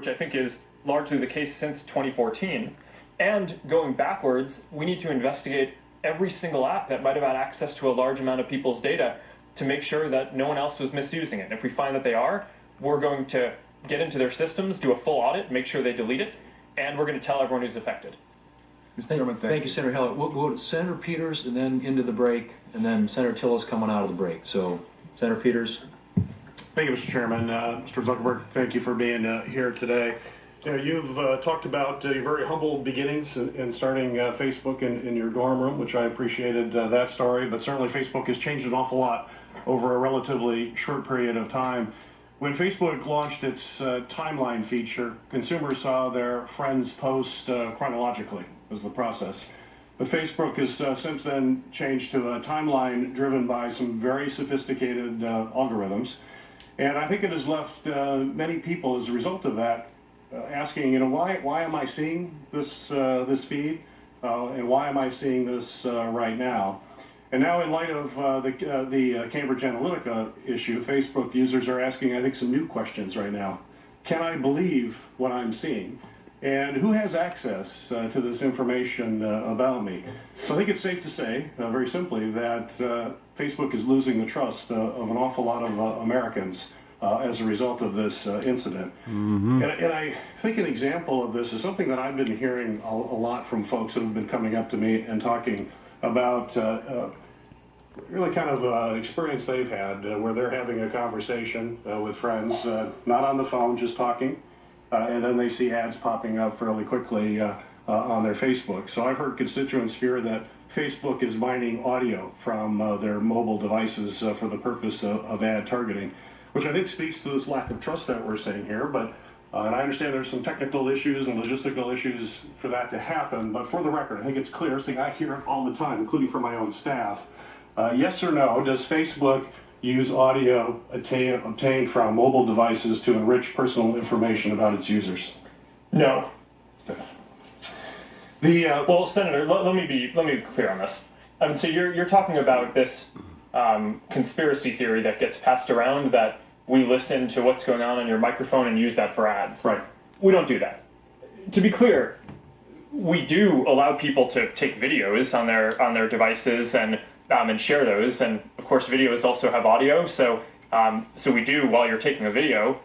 which I think is largely the case since 2014. And going backwards, we need to investigate every single app that might have had access to a large amount of people's data to make sure that no one else was misusing it. And if we find that they are, we're going to get into their systems, do a full audit, make sure they delete it, and we're going to tell everyone who's affected. Mr. Chairman, thank you, Senator Heller. We'll go to Senator Peters and then into the break, and then Senator Tillis coming out of the break. So, Senator Peters. Thank you, Mr. Chairman. Mr. Zuckerberg, thank you for being here today. You've talked about your very humble beginnings in starting Facebook in your dorm room, which I appreciated that story, but certainly Facebook has changed an awful lot over a relatively short period of time. When Facebook launched its timeline feature, consumers saw their friends post chronologically as the process. But Facebook has since then changed to a timeline driven by some very sophisticated algorithms. And I think it has left many people, as a result of that, asking, why am I seeing this feed, and why am I seeing this right now? And now, in light of the Cambridge Analytica issue, Facebook users are asking, I think, some new questions right now. Can I believe what I'm seeing? And who has access to this information about me? So I think it's safe to say, very simply, that Facebook is losing the trust of an awful lot of Americans as a result of this incident. Mm-hmm. And I think an example of this is something that I've been hearing a lot from folks that have been coming up to me and talking about really kind of experience they've had where they're having a conversation with friends, not on the phone, just talking, and then they see ads popping up fairly quickly on their Facebook. So I've heard constituents fear that Facebook is mining audio from their mobile devices for the purpose of ad targeting, which I think speaks to this lack of trust that we're seeing here. But and I understand there's some technical issues and logistical issues for that to happen, but for the record, I think it's clear, something I hear it all the time, including from my own staff. Yes or no, does Facebook use audio obtained from mobile devices to enrich personal information about its users? No. Well, Senator, let me be clear on this. I mean, so you're talking about this conspiracy theory that gets passed around that we listen to what's going on your microphone and use that for ads. Right. We don't do that. To be clear, we do allow people to take videos on their devices and share those, and of course videos also have audio, so we do, while you're taking a video,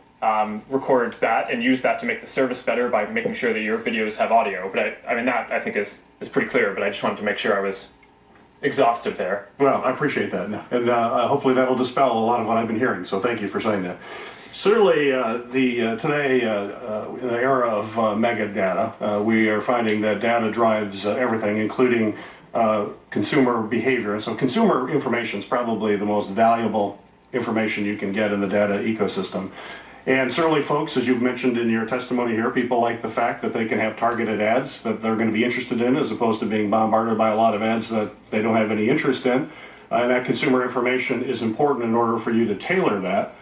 record that and use that to make the service better by making sure that your videos have audio. But I mean, that I think is pretty clear, but I just wanted to make sure I was exhaustive there. Well, I appreciate that, and hopefully that will dispel a lot of what I've been hearing, so thank you for saying that. Certainly, today, in the era of mega data, we are finding that data drives everything, including consumer behavior. And so consumer information is probably the most valuable information you can get in the data ecosystem. And certainly, folks, as you've mentioned in your testimony here, people like the fact that they can have targeted ads that they're going to be interested in, as opposed to being bombarded by a lot of ads that they don't have any interest in. And that consumer information is important in order for you to tailor that.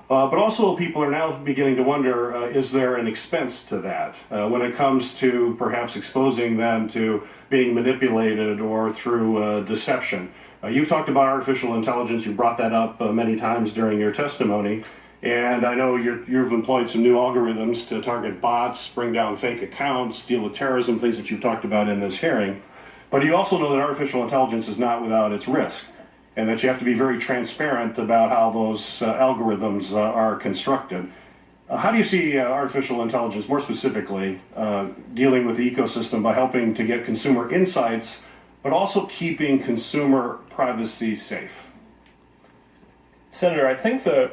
But also, people are now beginning to wonder, is there an expense to that when it comes to perhaps exposing them to being manipulated or through deception? You've talked about artificial intelligence. You brought that up many times during your testimony. And I know you've employed some new algorithms to target bots, bring down fake accounts, deal with terrorism, things that you've talked about in this hearing. But you also know that artificial intelligence is not without its risk, and that you have to be very transparent about how those algorithms are constructed. How do you see artificial intelligence, more specifically, dealing with the ecosystem by helping to get consumer insights, but also keeping consumer privacy safe? Senator, I think the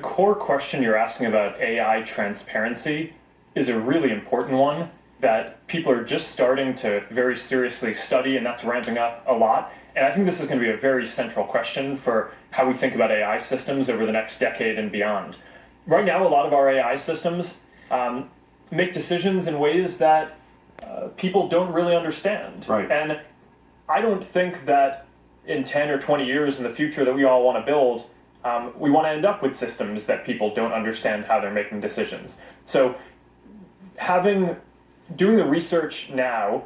core question you're asking about AI transparency is a really important one that people are just starting to very seriously study, and that's ramping up a lot. And I think this is going to be a very central question for how we think about AI systems over the next decade and beyond. Right now, a lot of our AI systems make decisions in ways that people don't really understand. Right. And I don't think that in 10 or 20 years in the future that we all want to build, we want to end up with systems that people don't understand how they're making decisions. So doing the research now